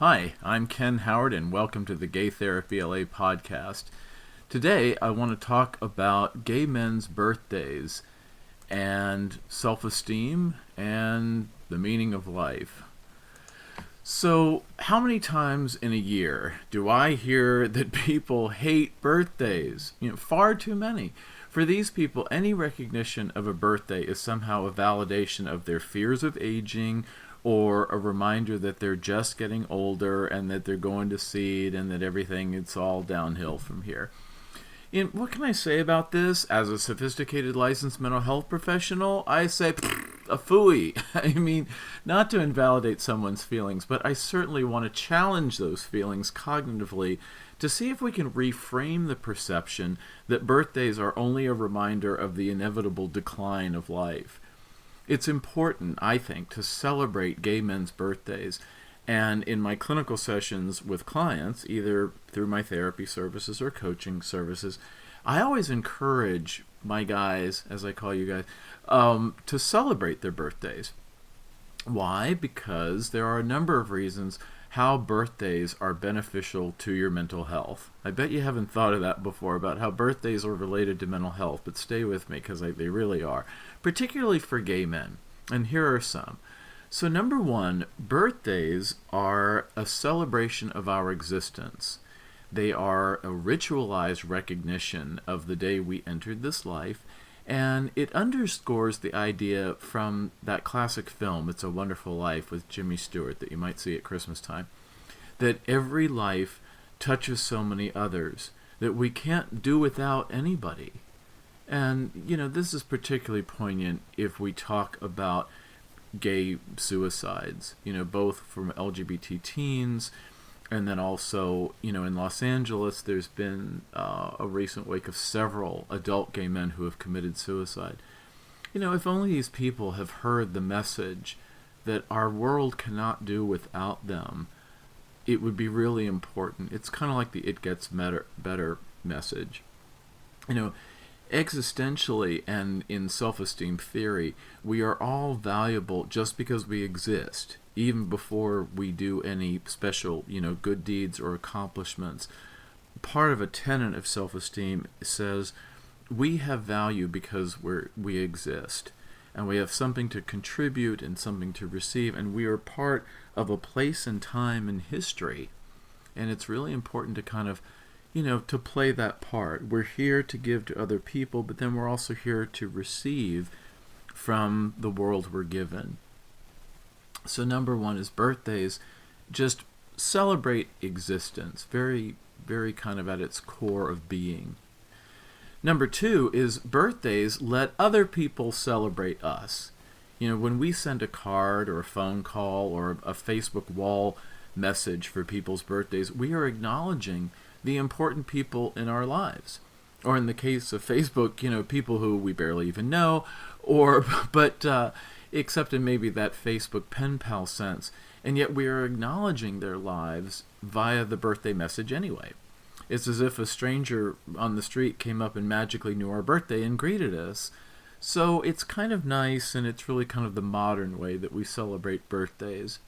Hi, I'm Ken Howard, and welcome to the Gay Therapy LA podcast. Today, I want to talk about gay men's birthdays and self-esteem and the meaning of life. So, how many times in a year do I hear that people hate birthdays? Far too many. For these people, any recognition of a birthday is somehow a validation of their fears of aging, or a reminder that they're just getting older and that they're going to seed and that everything it's all downhill from here. And what can I say about this? As a sophisticated licensed mental health professional, I say a phooey. I mean, not to invalidate someone's feelings, but I certainly want to challenge those feelings cognitively to see if we can reframe the perception that birthdays are only a reminder of the inevitable decline of life. It's important, I think, to celebrate gay men's birthdays. And in my clinical sessions with clients, either through my therapy services or coaching services, I always encourage my guys, as I call you guys, to celebrate their birthdays. Why? Because there are a number of reasons how birthdays are beneficial to your mental health. I bet you haven't thought of that before, about how birthdays are related to mental health, but stay with me because they really are, particularly for gay men. And here are some. So number one, birthdays are a celebration of our existence. They are a ritualized recognition of the day we entered this life, and it underscores the idea from that classic film, It's a Wonderful Life, with Jimmy Stewart, that you might see at Christmas time, that every life touches so many others that we can't do without anybody. And, this is particularly poignant if we talk about gay suicides, both from LGBT teens, and then also, in Los Angeles, there's been a recent wake of several adult gay men who have committed suicide. If only these people have heard the message that our world cannot do without them, it would be really important. It's kind of like the "it gets better" message. Existentially and in self-esteem theory, we are all valuable just because we exist, even before we do any special, good deeds or accomplishments. Part of a tenet of self-esteem says we have value because we exist, and we have something to contribute and something to receive, and we are part of a place and time in history. And it's really important to kind of to play that part. We're here to give to other people, but then we're also here to receive from the world we're given. So number one is birthdays just celebrate existence, very, very kind of at its core of being. Number two is birthdays let other people celebrate us. When we send a card or a phone call or a Facebook wall message for people's birthdays, we are acknowledging the important people in our lives. Or in the case of Facebook, people who we barely even know, but except in maybe that Facebook pen pal sense. And yet we are acknowledging their lives via the birthday message anyway. It's as if a stranger on the street came up and magically knew our birthday and greeted us. So it's kind of nice, and it's really kind of the modern way that we celebrate birthdays.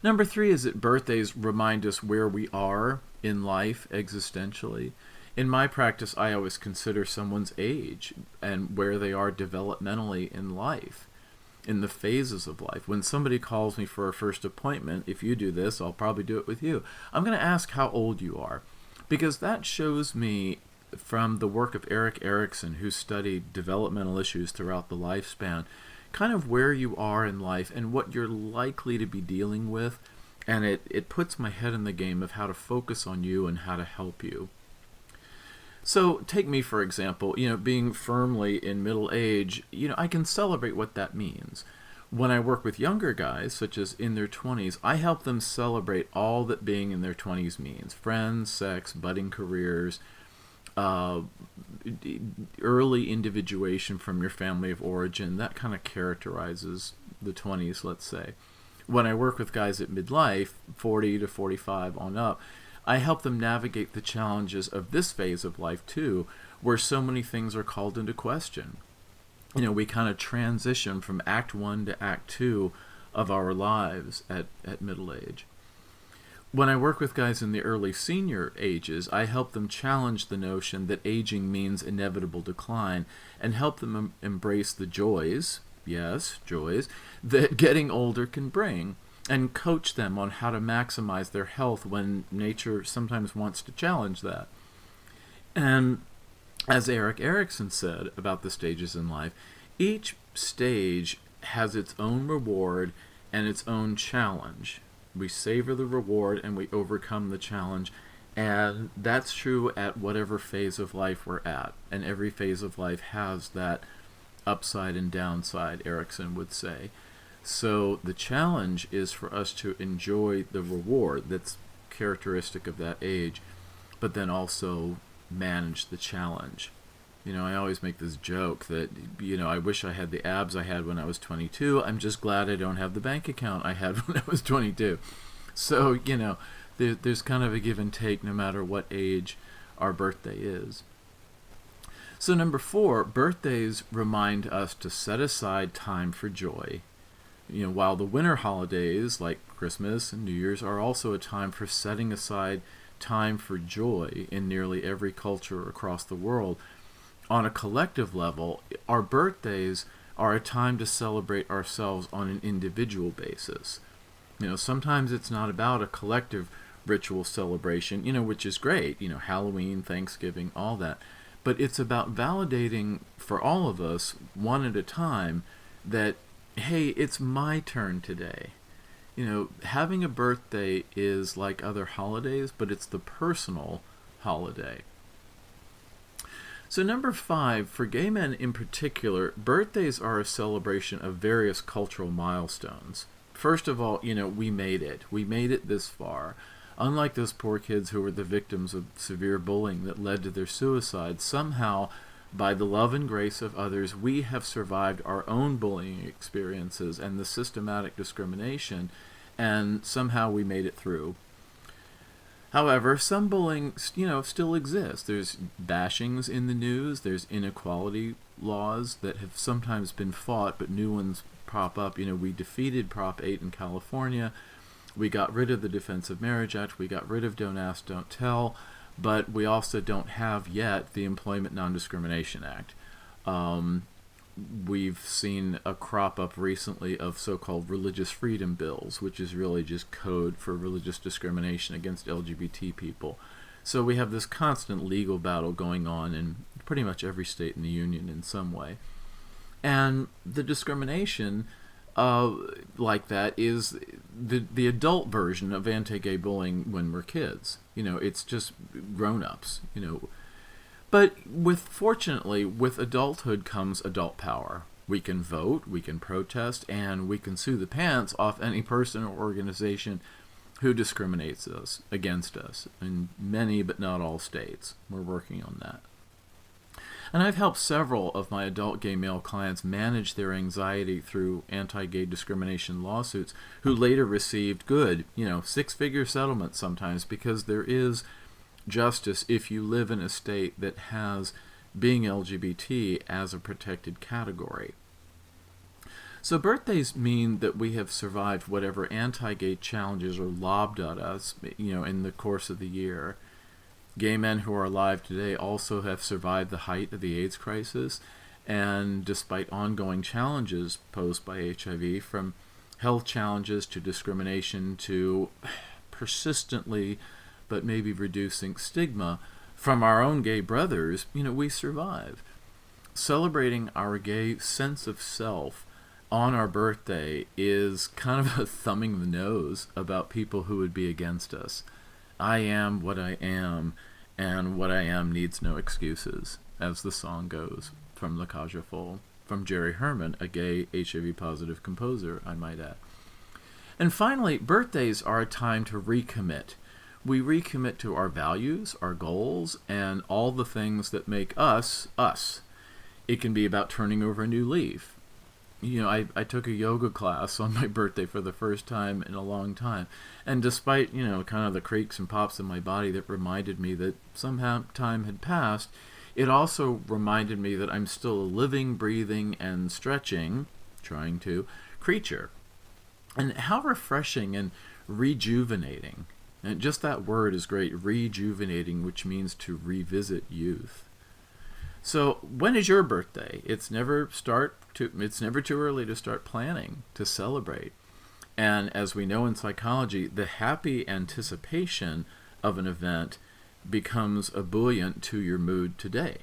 Number three is that birthdays remind us where we are in life existentially. In my practice, I always consider someone's age and where they are developmentally in life, in the phases of life. When somebody calls me for a first appointment, if you do this, I'll probably do it with you. I'm going to ask how old you are, because that shows me, from the work of Erik Erikson, who studied developmental issues throughout the lifespan, kind of where you are in life and what you're likely to be dealing with, and it puts my head in the game of how to focus on you and how to help you. So take me, for example, being firmly in middle age, I can celebrate what that means. When I work with younger guys, such as in their 20s, I help them celebrate all that being in their 20s means: friends, sex, budding careers, early individuation from your family of origin. That kind of characterizes the 20s, let's say. When I work with guys at midlife, 40 to 45 on up, I help them navigate the challenges of this phase of life too, where so many things are called into question. We kind of transition from Act 1 to Act 2 of our lives at middle age. When I work with guys in the early senior ages, I help them challenge the notion that aging means inevitable decline and help them embrace the joys, yes, joys, that getting older can bring, and coach them on how to maximize their health when nature sometimes wants to challenge that. And as Erik Erikson said about the stages in life, each stage has its own reward and its own challenge. We savor the reward and we overcome the challenge. And that's true at whatever phase of life we're at. And every phase of life has that upside and downside, Erikson would say. So the challenge is for us to enjoy the reward that's characteristic of that age, but then also manage the challenge. I always make this joke that, I wish I had the abs I had when I was 22. I'm just glad I don't have the bank account I had when I was 22. So, there's kind of a give and take no matter what age our birthday is. So number 4, birthdays remind us to set aside time for joy. While the winter holidays like Christmas and New Year's are also a time for setting aside time for joy in nearly every culture across the world, on a collective level, our birthdays are a time to celebrate ourselves on an individual basis. Sometimes it's not about a collective ritual celebration, which is great, Halloween, Thanksgiving, all that. But it's about validating for all of us, one at a time, that, hey, it's my turn today. Having a birthday is like other holidays, but it's the personal holiday. So number 5, for gay men in particular, birthdays are a celebration of various cultural milestones. First of all, we made it. We made it this far. Unlike those poor kids who were the victims of severe bullying that led to their suicide, somehow, by the love and grace of others, we have survived our own bullying experiences and the systematic discrimination, and somehow we made it through. However, some bullying, still exists. There's bashings in the news. There's inequality laws that have sometimes been fought, but new ones prop up. We defeated Prop 8 in California. We got rid of the Defense of Marriage Act. We got rid of Don't Ask, Don't Tell. But we also don't have yet the Employment Non-Discrimination Act. We've seen a crop up recently of so-called religious freedom bills, which is really just code for religious discrimination against LGBT people. So we have this constant legal battle going on in pretty much every state in the union in some way. And the discrimination like that is the adult version of anti-gay bullying when we're kids. It's just grown-ups, But fortunately, with adulthood comes adult power. We can vote, we can protest, and we can sue the pants off any person or organization who discriminates against us in many but not all states. We're working on that. And I've helped several of my adult gay male clients manage their anxiety through anti-gay discrimination lawsuits who later received good, 6-figure settlements sometimes, because there is justice if you live in a state that has being LGBT as a protected category. So birthdays mean that we have survived whatever anti-gay challenges are lobbed at us, in the course of the year. Gay men who are alive today also have survived the height of the AIDS crisis, and despite ongoing challenges posed by HIV, from health challenges to discrimination to persistently but maybe reducing stigma from our own gay brothers, we survive. Celebrating our gay sense of self on our birthday is kind of a thumbing the nose about people who would be against us. I am what I am, and what I am needs no excuses, as the song goes from La Cage aux Folles, from Jerry Herman, a gay HIV-positive composer, I might add. And finally, birthdays are a time to recommit. We recommit to our values, our goals, and all the things that make us, us. It can be about turning over a new leaf. I took a yoga class on my birthday for the first time in a long time. And despite, kind of the creaks and pops in my body that reminded me that somehow time had passed, it also reminded me that I'm still a living, breathing, and stretching, trying to, creature. And how refreshing and rejuvenating. And just that word is great, rejuvenating, which means to revisit youth. So when is your birthday? It's never too early to start planning, to celebrate. And as we know in psychology, the happy anticipation of an event becomes ebullient to your mood today.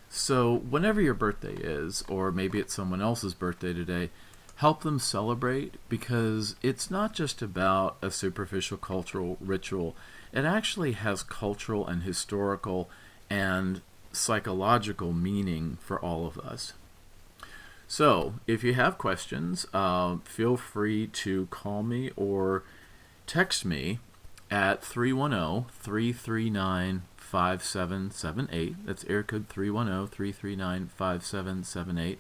So whenever your birthday is, or maybe it's someone else's birthday today, help them celebrate, because it's not just about a superficial cultural ritual. It actually has cultural and historical and psychological meaning for all of us. So if you have questions, feel free to call me or text me at 310-339-5778. That's area code 310-339-5778.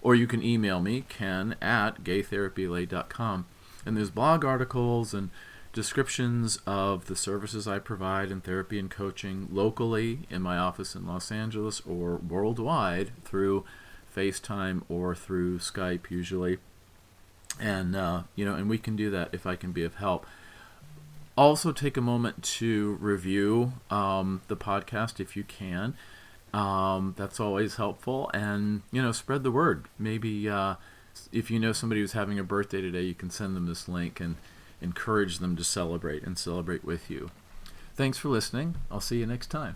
Or you can email me, ken@gaytherapyla.com. And there's blog articles and descriptions of the services I provide in therapy and coaching locally in my office in Los Angeles or worldwide through FaceTime or through Skype usually. And, and we can do that if I can be of help. Also take a moment to review the podcast if you can. That's always helpful. And, spread the word. Maybe if you know somebody who's having a birthday today, you can send them this link and encourage them to celebrate with you. Thanks for listening. I'll see you next time.